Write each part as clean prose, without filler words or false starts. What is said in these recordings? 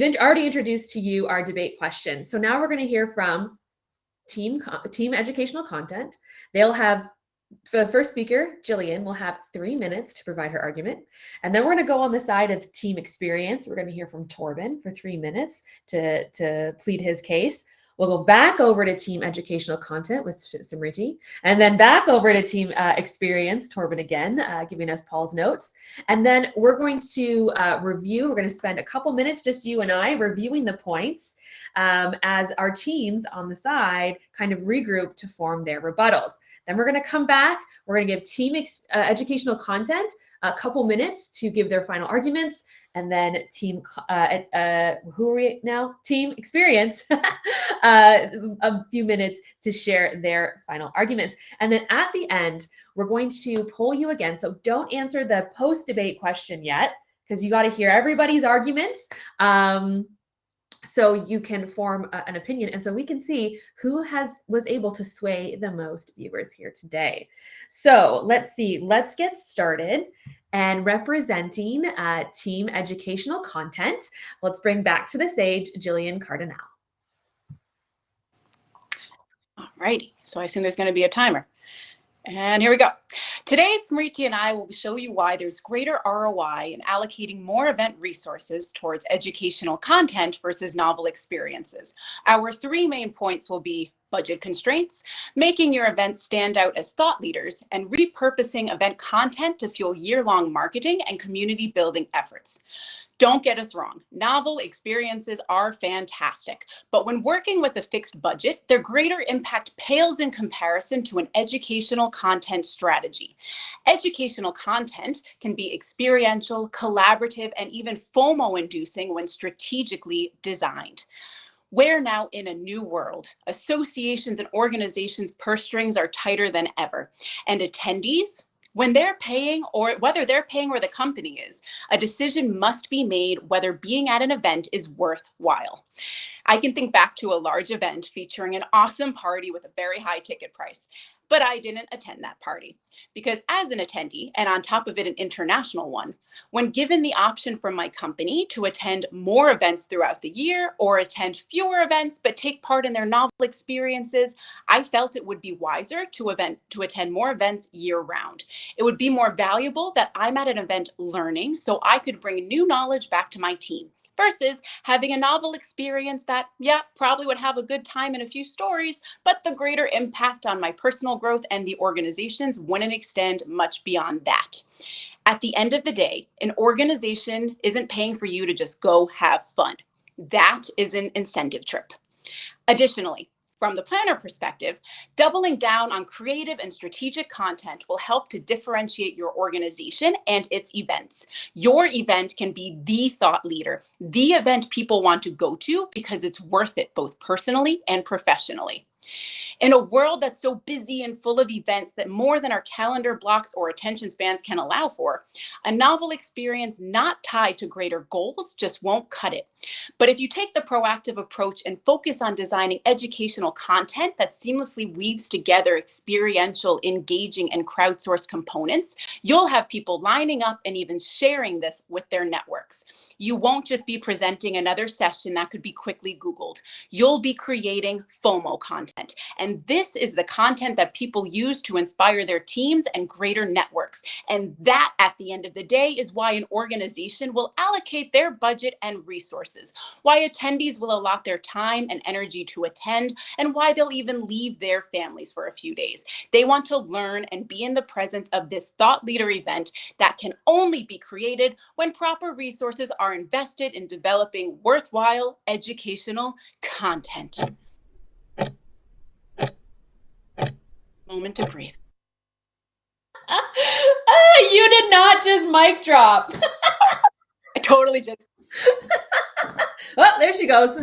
we've already introduced to you our debate question. So now we're going to hear from team educational content. They'll have, for the first speaker, Jillian will have 3 minutes to provide her argument. And then we're going to go on the side of team experience. We're going to hear from Thorben for 3 minutes to plead his case. We'll go back over to team educational content with Smriti, and then back over to team experience, Thorben again, giving us Paul's notes. And then we're going to review. We're going to spend a couple minutes, just you and I, reviewing the points as our teams on the side kind of regroup to form their rebuttals. Then we're going to come back. We're going to give team educational content a couple minutes to give their final arguments. And then team, who are we now? Team experience, a few minutes to share their final arguments. And then at the end, we're going to poll you again. So don't answer the post-debate question yet, because you got to hear everybody's arguments. So you can form an opinion. And so we can see who was able to sway the most viewers here today. So let's see, let's get started. And representing team educational content, let's bring back to the stage Jillian Cardinal. All righty, so I assume there's going to be a timer. And here we go. Today, Smriti and I will show you why there's greater ROI in allocating more event resources towards educational content versus novel experiences. Our 3 main points will be budget constraints, making your events stand out as thought leaders, and repurposing event content to fuel year-long marketing and community building efforts. Don't get us wrong, novel experiences are fantastic, but when working with a fixed budget, their greater impact pales in comparison to an educational content strategy. Educational content can be experiential, collaborative, and even FOMO-inducing when strategically designed. We're now in a new world. Associations and organizations' purse strings are tighter than ever, and attendees, when they're paying, or whether they're paying or the company is, a decision must be made whether being at an event is worthwhile. I can think back to a large event featuring an awesome party with a very high ticket price, but I didn't attend that party because as an attendee, and on top of it an international one, when given the option from my company to attend more events throughout the year or attend fewer events but take part in their novel experiences, I felt it would be wiser to attend more events year-round. It would be more valuable that I'm at an event learning so I could bring new knowledge back to my team, versus having a novel experience that, yeah, probably would have a good time and a few stories, but the greater impact on my personal growth and the organization's wouldn't extend much beyond that. At the end of the day, an organization isn't paying for you to just go have fun. That is an incentive trip. Additionally, from the planner perspective, doubling down on creative and strategic content will help to differentiate your organization and its events. Your event can be the thought leader, the event people want to go to because it's worth it both personally and professionally. In a world that's so busy and full of events that more than our calendar blocks or attention spans can allow for, a novel experience not tied to greater goals just won't cut it. But if you take the proactive approach and focus on designing educational content that seamlessly weaves together experiential, engaging, and crowdsourced components, you'll have people lining up and even sharing this with their networks. You won't just be presenting another session that could be quickly Googled. You'll be creating FOMO content. And this is the content that people use to inspire their teams and greater networks. And that, at the end of the day, is why an organization will allocate their budget and resources, why attendees will allot their time and energy to attend, and why they'll even leave their families for a few days. They want to learn and be in the presence of this thought leader event that can only be created when proper resources are invested in developing worthwhile educational content. Moment to breathe. You did not just mic drop. I totally just. Oh, there she goes.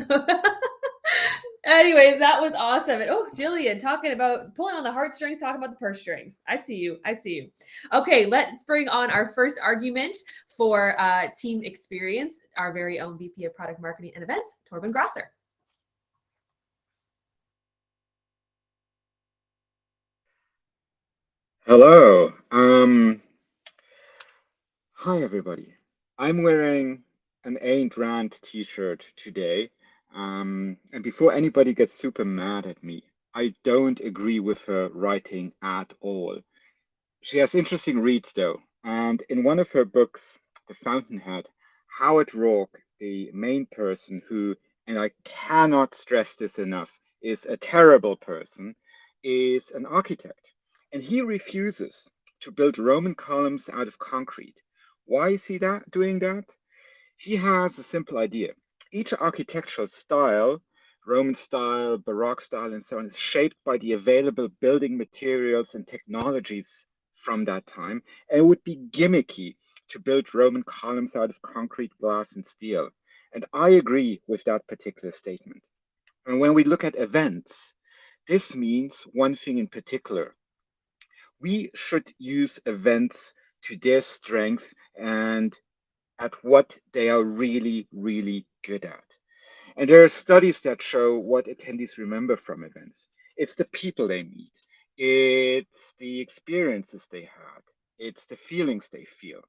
Anyways, that was awesome. And oh, Jillian, talking about pulling on the heartstrings, talking about the purse strings. I see you. I see you. Okay, let's bring on our first argument for team experience, our very own VP of Product Marketing and Events, Thorben Grosser. Hello. Hi, everybody. I'm wearing an Ayn Rand t-shirt today. And before anybody gets super mad at me, I don't agree with her writing at all. She has interesting reads though. And in one of her books, The Fountainhead, Howard Rourke, the main person who, and I cannot stress this enough, is a terrible person, is an architect. And he refuses to build Roman columns out of concrete. Why is he doing that? He has a simple idea. Each architectural style, Roman style, Baroque style, and so on, is shaped by the available building materials and technologies from that time, and it would be gimmicky to build Roman columns out of concrete, glass, and steel. And I agree with that particular statement. And when we look at events, this means one thing in particular. We should use events to their strength and at what they are really, really good at. And there are studies that show what attendees remember from events. It's the people they meet, it's the experiences they had, it's the feelings they feel.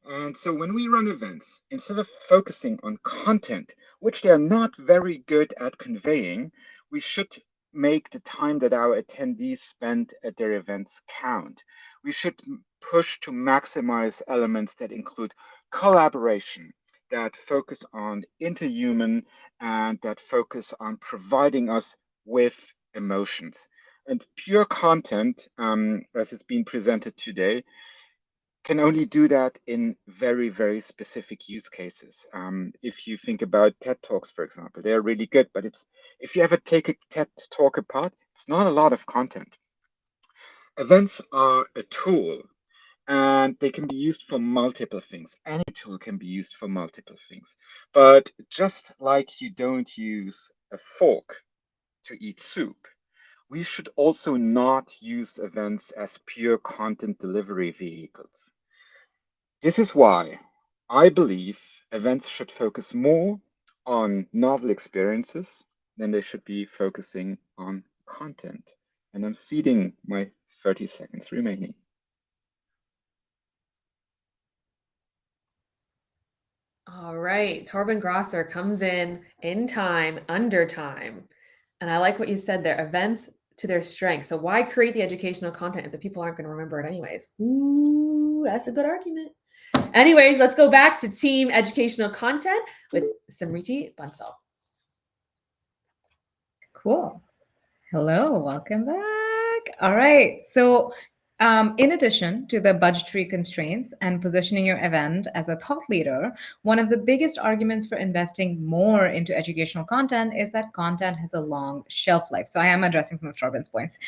And so when we run events, instead of focusing on content, which they're not very good at conveying, we should make the time that our attendees spend at their events count. We should push to maximize elements that include collaboration, that focus on interhuman, and that focus on providing us with emotions. And pure content, as it's been presented today, can only do that in very, very specific use cases. If you think about TED Talks, for example, they're really good, but it's if you ever take a TED Talk apart, it's not a lot of content. Events are a tool and they can be used for multiple things. Any tool can be used for multiple things. But just like you don't use a fork to eat soup, we should also not use events as pure content delivery vehicles. This is why I believe events should focus more on novel experiences than they should be focusing on content. And I'm ceding my 30 seconds remaining. All right. Thorben Grosser comes in time, under time. And I like what you said there, events to their strength. So why create the educational content if the people aren't going to remember it anyways? Ooh, that's a good argument. Anyways, let's go back to team educational content with Smriti Bansal. Cool. Hello, welcome back. All right. So, in addition to the budgetary constraints and positioning your event as a thought leader, one of the biggest arguments for investing more into educational content is that content has a long shelf life. So, I am addressing some of Thorben's points.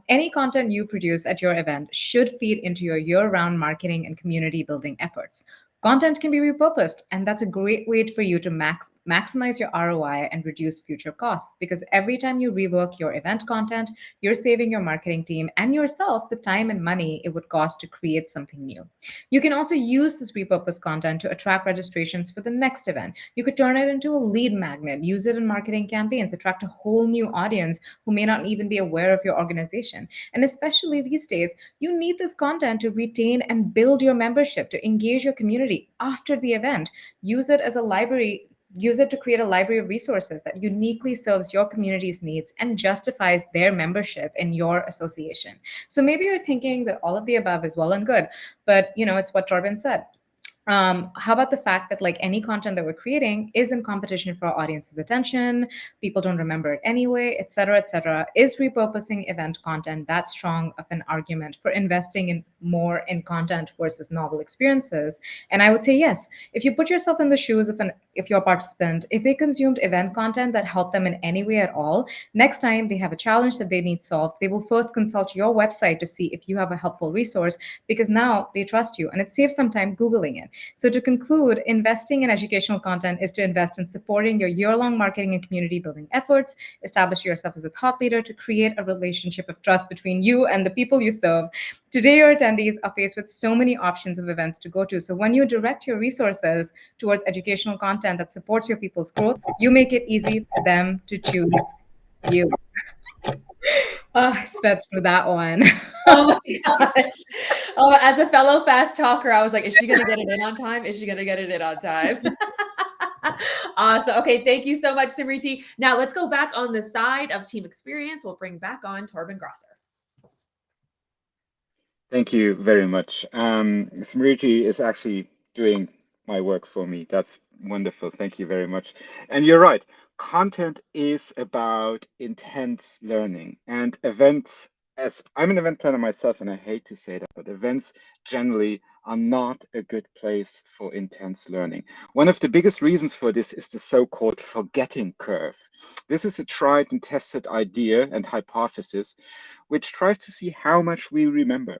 Any content you produce at your event should feed into your year round marketing and community building efforts. Content can be repurposed, and that's a great way for you to maximize your ROI and reduce future costs because every time you rework your event content, you're saving your marketing team and yourself the time and money it would cost to create something new. You can also use this repurposed content to attract registrations for the next event. You could turn it into a lead magnet, use it in marketing campaigns, attract a whole new audience who may not even be aware of your organization. And especially these days, you need this content to retain and build your membership, to engage your community after the event. Use it as a library. Use it to create a library of resources that uniquely serves your community's needs and justifies their membership in your association. So maybe you're thinking that all of the above is well and good, but it's what Thorben said. How about the fact that like any content that we're creating is in competition for our audience's attention, people don't remember it anyway, et cetera, et cetera. Is repurposing event content that strong of an argument for investing in more in content versus novel experiences? And I would say yes. If you put yourself in the shoes of if you're a participant, if they consumed event content that helped them in any way at all, next time they have a challenge that they need solved, they will first consult your website to see if you have a helpful resource because now they trust you and it saves them time Googling it. So, to conclude, investing in educational content is to invest in supporting your year long marketing and community building efforts, establish yourself as a thought leader to create a relationship of trust between you and the people you serve. Today, your attendees are faced with so many options of events to go to. So, when you direct your resources towards educational content that supports your people's growth, you make it easy for them to choose you. Oh, I sped through that one. Oh my gosh. Oh, as a fellow fast talker, I was like, is she going to get it in on time? Is she going to get it in on time? Awesome. Okay. Thank you so much, Smriti. Now let's go back on the side of team experience. We'll bring back on Thorben Grosser. Thank you very much. Smriti is actually doing my work for me. That's wonderful. Thank you very much. And you're right. Content is about intense learning and events. As I'm an event planner myself, and I hate to say that, but events generally are not a good place for intense learning. One of the biggest reasons for this is the so-called forgetting curve. This is a tried and tested idea and hypothesis which tries to see how much we remember.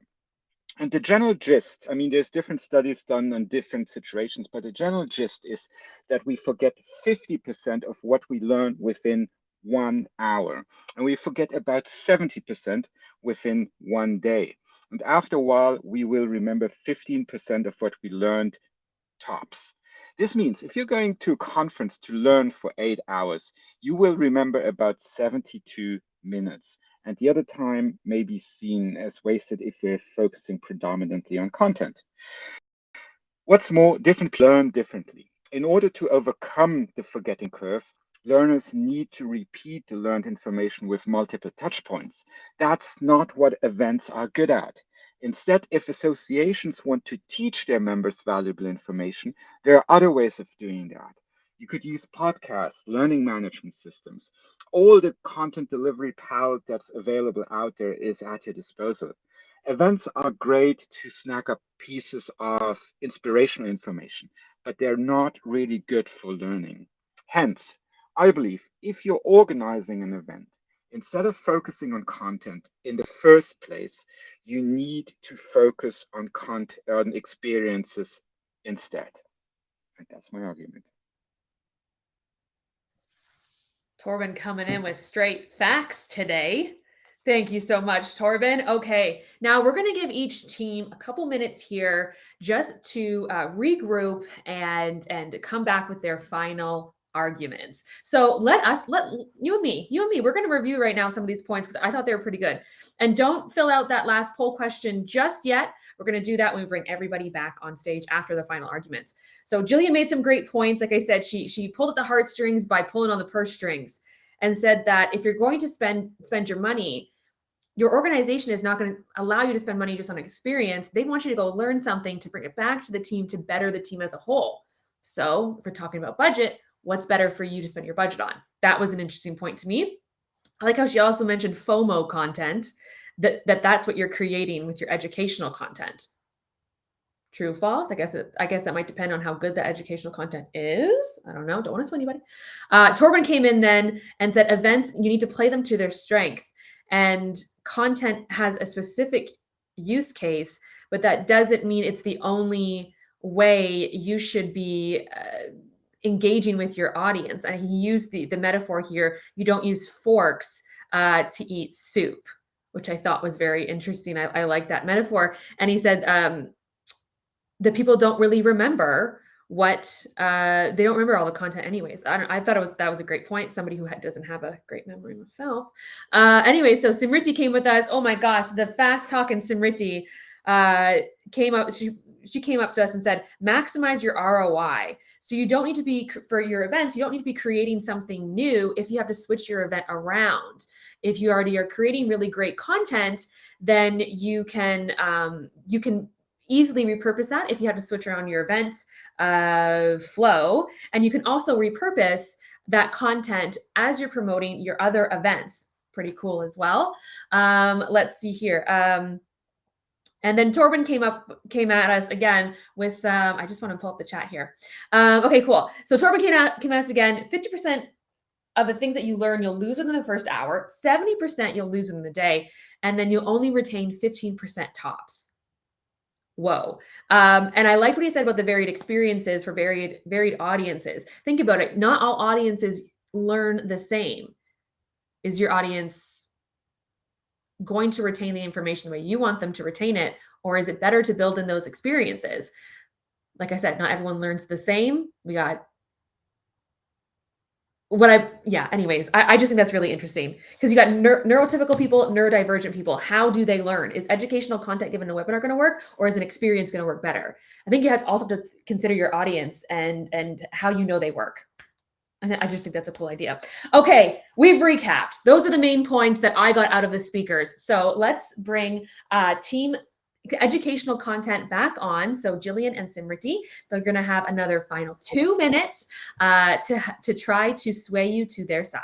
And the general gist, I mean, there's different studies done on different situations, but the general gist is that we forget 50% of what we learn within 1 hour, and we forget about 70% within 1 day. And after a while, we will remember 15% of what we learned tops. This means if you're going to a conference to learn for 8 hours, you will remember about 72 minutes. And the other time may be seen as wasted if we're focusing predominantly on content. What's more, different people learn differently. In order to overcome the forgetting curve, learners need to repeat the learned information with multiple touch points. That's not what events are good at. Instead, if associations want to teach their members valuable information, there are other ways of doing that. You could use podcasts, learning management systems. All the content delivery palette that's available out there is at your disposal. Events are great to snack up pieces of inspirational information, but they're not really good for learning. Hence, I believe if you're organizing an event, instead of focusing on content in the first place, you need to focus on content, on experiences instead. And that's my argument. Thorben coming in with straight facts today. Thank you so much, Thorben. Okay, now we're going to give each team a couple minutes here just to regroup and come back with their final arguments. So let you and me, we're going to review right now some of these points because I thought they were pretty good. And don't fill out that last poll question just yet. We're going to do that when we bring everybody back on stage after the final arguments. So Jillian made some great points. Like I said, she pulled at the heartstrings by pulling on the purse strings and said that if you're going to spend your money, your organization is not going to allow you to spend money just on experience. They want you to go learn something to bring it back to the team to better the team as a whole. So if we're talking about budget, what's better for you to spend your budget on? That was an interesting point to me. I like how she also mentioned FOMO content, that's what you're creating with your educational content. True, false? I guess that might depend on how good the educational content is. I don't know. Don't want to sue anybody. Thorben came in then and said events, you need to play them to their strength. And content has a specific use case, but that doesn't mean it's the only way you should be engaging with your audience. And he used the metaphor here, you don't use forks to eat soup, which I thought was very interesting. I like that metaphor. And he said, the people don't really remember what they don't remember all the content anyways. I thought that was a great point. Somebody who doesn't have a great memory myself. Anyway, so Smriti came with us. Oh my gosh, the fast talking Smriti came up. She came up to us and said, maximize your ROI. So you don't need to be, for your events, you don't need to be creating something new if you have to switch your event around. If you already are creating really great content, then you can easily repurpose that if you have to switch around your event flow. And you can also repurpose that content as you're promoting your other events. Pretty cool as well. Let's see here. And then Thorben came at us again with, I just want to pull up the chat here. Okay, cool. So Thorben came at us again, 50% of the things that you learn, you'll lose within the first hour, 70% you'll lose within the day, and then you'll only retain 15% tops. Whoa. And I liked what he said about the varied experiences for varied audiences. Think about it. Not all audiences learn the same. Is your audience going to retain the information the way you want them to retain it? Or is it better to build in those experiences? Like I said, not everyone learns the same. We got anyways, I just think that's really interesting because you got neurotypical people, neurodivergent people. How do they learn? Is educational content given a webinar going to work, or is an experience going to work better? I think you have also to consider your audience and how you know they work. And I just think that's a cool idea. Okay, we've recapped. Those are the main points that I got out of the speakers. So let's bring team educational content back on. So Jillian and Smriti, they're going to have another final 2 minutes to try to sway you to their side.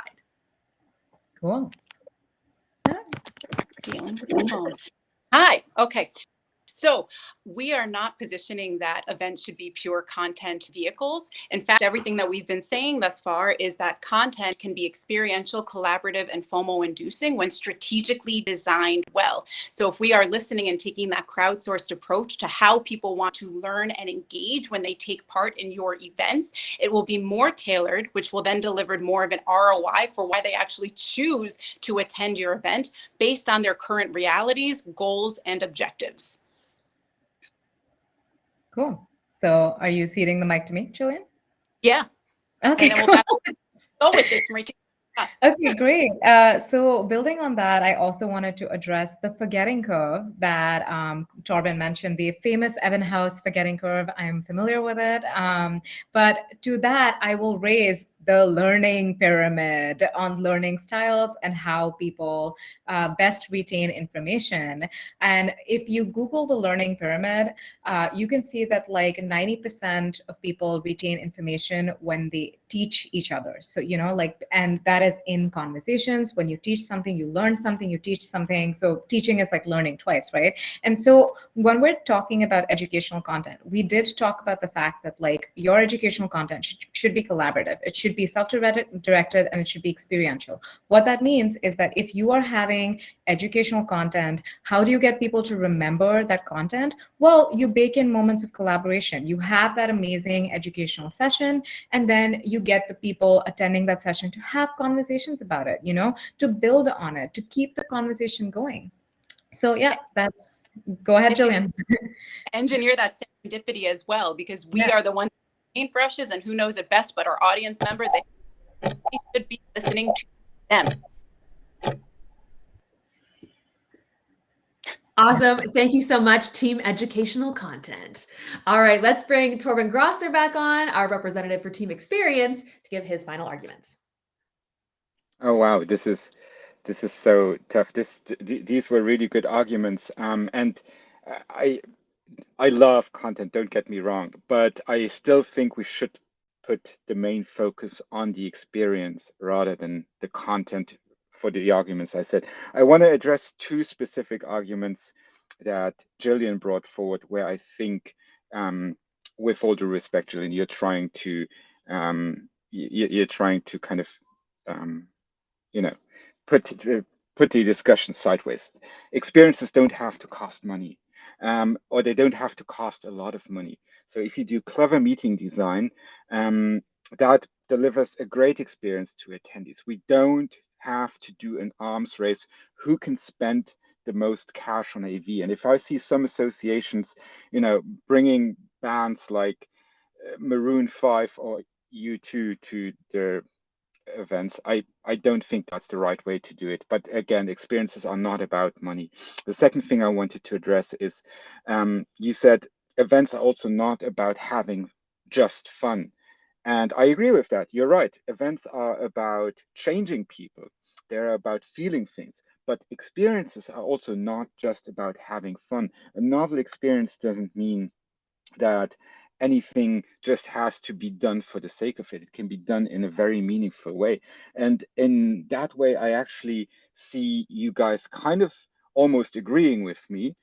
Cool. Dealing with the phone. Hi. Okay. So we are not positioning that events should be pure content vehicles. In fact, everything that we've been saying thus far is that content can be experiential, collaborative, and FOMO inducing when strategically designed well. So if we are listening and taking that crowdsourced approach to how people want to learn and engage when they take part in your events, it will be more tailored, which will then deliver more of an ROI for why they actually choose to attend your event based on their current realities, goals, and objectives. Cool. So are you ceding the mic to me, Jillian? Yeah. Okay, And then cool. we'll go with this, Smriti. Yes. Okay, great. So building on that, I also wanted to address the forgetting curve that Thorben mentioned, the famous Ebbinghaus forgetting curve. I'm familiar with it. But to that, I will raise the learning pyramid on learning styles and how people best retain information. And if you Google the learning pyramid, you can see that like 90% of people retain information when they teach each other. So, and that is in conversations. When you teach something, you learn something, you teach something. So teaching is like learning twice, right? And so when we're talking about educational content, we did talk about the fact that like your educational content should be collaborative. It should be self-directed and it should be experiential. What that means is that if you are having educational content, how do you get people to remember that content? Well, you bake in moments of collaboration. You have that amazing educational session, and then you get the people attending that session to have conversations about it, to build on it, to keep the conversation going. So yeah, go ahead, Jillian. Engineer that serendipity as well, because we are the ones paintbrushes, and who knows it best but our audience member. They should be listening to them. Awesome. Thank you so much, Team Educational Content. All right, let's bring Thorben Grosser back on, our representative for Team Experience, to give his final arguments. Oh wow, this is so tough. These were really good arguments. And I love content, don't get me wrong, but I still think we should put the main focus on the experience rather than the content for the arguments I said. I want to address two specific arguments that Jillian brought forward where I think, with all due respect, Jillian, you're trying to kind of put the discussion sideways. Experiences don't have to cost money, or they don't have to cost a lot of money. So if you do clever meeting design, that delivers a great experience to attendees. We don't have to do an arms race who can spend the most cash on AV. And if I see some associations, bringing bands like Maroon 5 or U2 to their events, I don't think that's the right way to do it. But again, experiences are not about money. The second thing I wanted to address is, you said events are also not about having just fun. And I agree with that. You're right. Events are about changing people. They're about feeling things. But experiences are also not just about having fun. A novel experience doesn't mean that anything just has to be done for the sake of it. It can be done in a very meaningful way. And in that way, I actually see you guys kind of almost agreeing with me,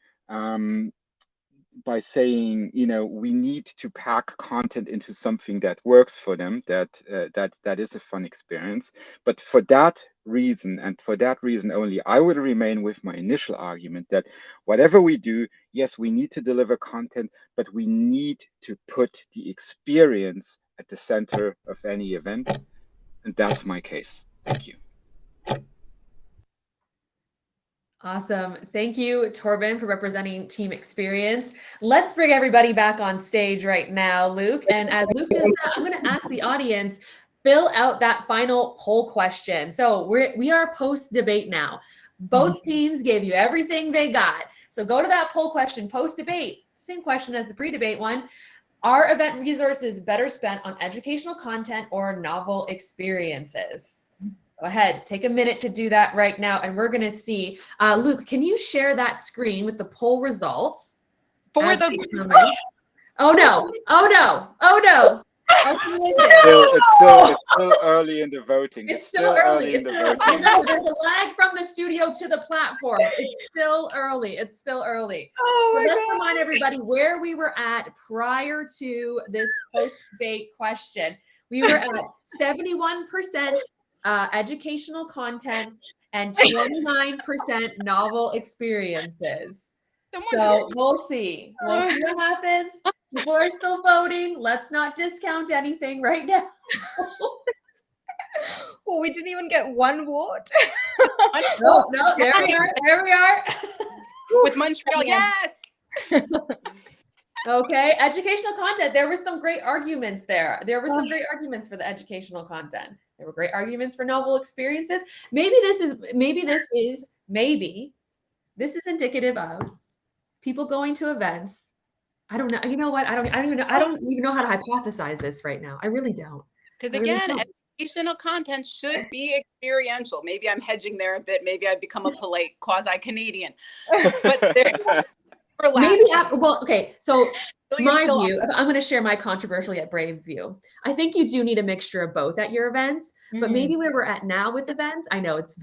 by saying, we need to pack content into something that works for them, that is a fun experience. But for that reason, and for that reason only, I would remain with my initial argument that whatever we do, yes, we need to deliver content, but we need to put the experience at the center of any event. And that's my case. Thank you. Awesome. Thank you, Thorben, for representing Team Experience. Let's bring everybody back on stage right now, Luke. And as Luke does that, I'm going to ask the audience fill out that final poll question. So we are post-debate now. Both teams gave you everything they got. So go to that poll question, post-debate, same question as the pre-debate one. Are event resources better spent on educational content or novel experiences? Go ahead, take a minute to do that right now. And we're gonna see, Luke, can you share that screen with the poll results? For the Oh no, oh no, oh no. It's still early in the voting. It's still early. in the voting. Remember, there's a lag from the studio to the platform. It's still early. It's still early. Oh my Let's God. remind everybody where we were at prior to this post-debate question. We were at 71% educational content and 29% novel experiences. So we'll see. We'll see what happens. People are still voting. Let's not discount anything right now. Well, we didn't even get one vote. No, there we are. There we are. with Montreal, yes. Okay, educational content. There were some great arguments there. There were some great arguments for the educational content. There were great arguments for novel experiences. Maybe this is indicative of people going to events. I don't know. You know what? I don't even know how to hypothesize this right now. I really don't. Because again, educational content should be experiential. Maybe I'm hedging there a bit. Maybe I've become a polite quasi-Canadian. But okay. So my view, I'm going to share my controversial yet brave view. I think you do need a mixture of both at your events, but maybe where we're at now with events, I know it's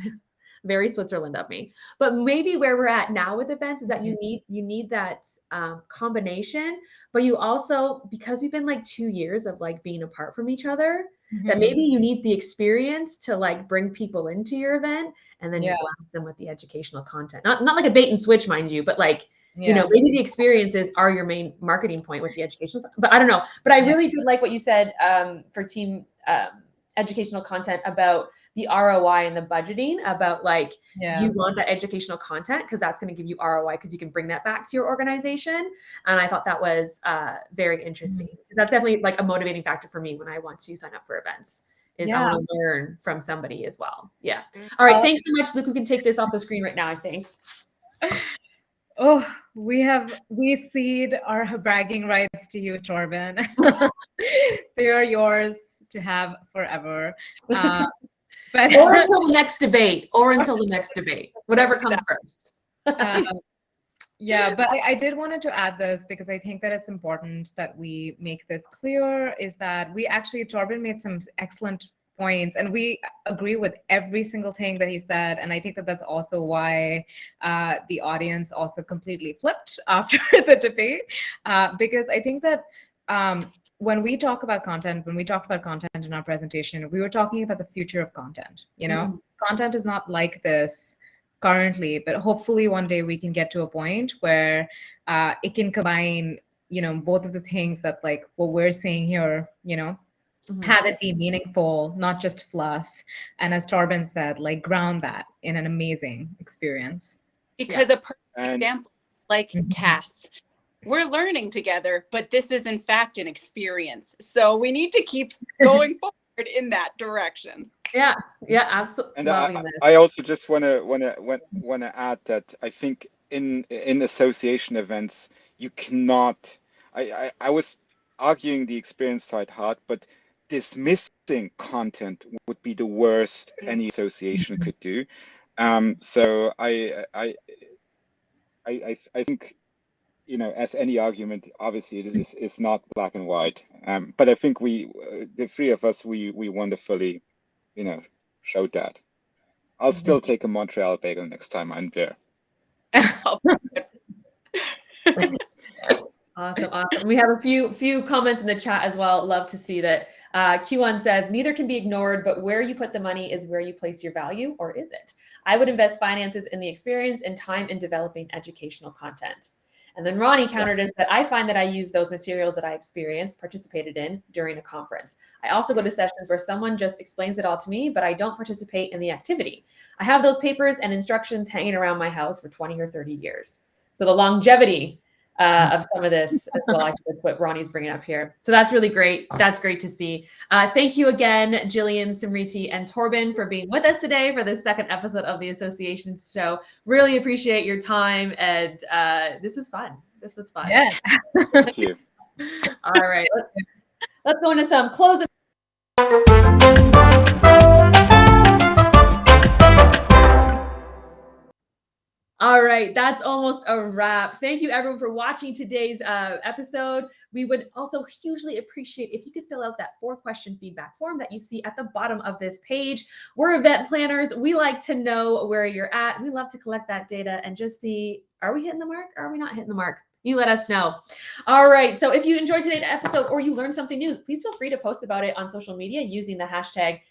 very Switzerland of me, but maybe where we're at now with events is that you need that combination, but you also, because we've been like 2 years of like being apart from each other, that maybe you need the experience to like bring people into your event, and then you blast them with the educational content. Not like a bait and switch, mind you, but like, you know, maybe the experiences are your main marketing point with the educational, but I don't know. But I really did like what you said for team educational content about the ROI and the budgeting, about like, you want that educational content because that's going to give you ROI because you can bring that back to your organization. And I thought that was very interesting. That's definitely like a motivating factor for me when I want to sign up for events, is I want to learn from somebody as well. Yeah. All right. Thanks so much, Luke. We can take this off the screen right now, I think. Oh, we cede our bragging rights to you, Thorben. They are yours to have forever. But or until the next debate, whatever comes first. Yeah, but I did wanted to add this because I think that it's important that we make this clear, is that Thorben made some excellent points and we agree with every single thing that he said. And I think that that's also why the audience also completely flipped after the debate, because I think that when we talked about content in our presentation, we were talking about the future of content. You know, content is not like this currently, but hopefully one day we can get to a point where it can combine, you know, both of the things that like what we're saying here, you know, have it be meaningful, not just fluff. And as Thorben said, like ground that in an amazing experience. Because a perfect example, like Cass, we're learning together, but this is in fact an experience. So we need to keep going forward in that direction. Yeah, absolutely. And I also just want to add that I think in association events you cannot. I was arguing the experience side hard, but dismissing content would be the worst any association could do. So I think, you know, as any argument, obviously it is not black and white. But I think the three of us, we wonderfully, you know, showed that. I'll still take a Montreal bagel next time I'm there. Awesome. We have a few comments in the chat as well. Love to see that. Q1 says, neither can be ignored, but where you put the money is where you place your value, or is it? I would invest finances in the experience and time in developing educational content. And then Ronnie countered it that I find that I use those materials that I participated in during a conference. I also go to sessions where someone just explains it all to me, but I don't participate in the activity. I have those papers and instructions hanging around my house for 20 or 30 years. So the longevity of some of this as well. I think that's what Ronnie's bringing up here. So that's really great. That's great to see. Thank you again, Jillian, Smriti, and Thorben for being with us today for this second episode of the association show. Really appreciate your time. And this was fun. This was fun. Yeah. Thank you. All right. Let's go into some closing. All right, that's almost a wrap. Thank you everyone for watching today's episode. We would also hugely appreciate if you could fill out that 4-question feedback form that you see at the bottom of this page. We're event planners. We like to know where you're at. We love to collect that data and just see, are we hitting the mark? Are we not hitting the mark? You let us know. All right. So if you enjoyed today's episode or you learned something new, please feel free to post about it on social media using the hashtag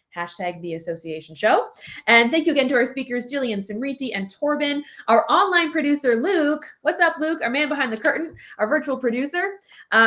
the association show. And thank you again to our speakers, Jillian, Smriti, and Thorben, our online producer, Luke. What's up, Luke? Our man behind the curtain, our virtual producer.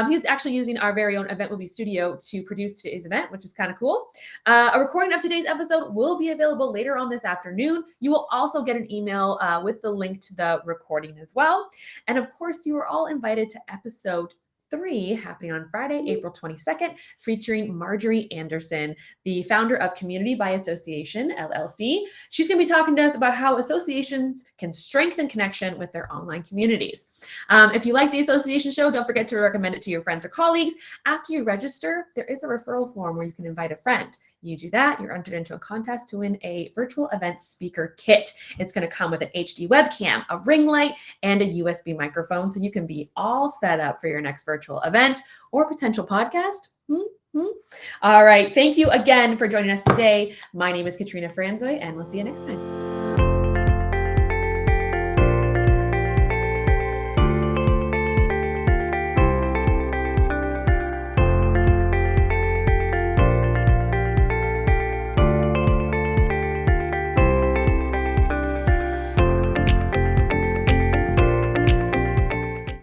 He's actually using our very own Eventmobi studio to produce today's event, which is kind of cool. A recording of today's episode will be available later on this afternoon. You will also get an email with the link to the recording as well. And of course, you are all invited to episode 3 happening on Friday, April 22nd, featuring Marjorie Anderson, the founder of Community by Association, LLC. She's going to be talking to us about how associations can strengthen connection with their online communities. If you like the association show, don't forget to recommend it to your friends or colleagues. After you register, there is a referral form where you can invite a friend. You do that, you're entered into a contest to win a virtual event speaker kit. It's going to come with an HD webcam, a ring light, and a USB microphone, so you can be all set up for your next virtual event or potential podcast. All right. Thank you again for joining us today. My name is Katrina Franzoy, and we'll see you next time.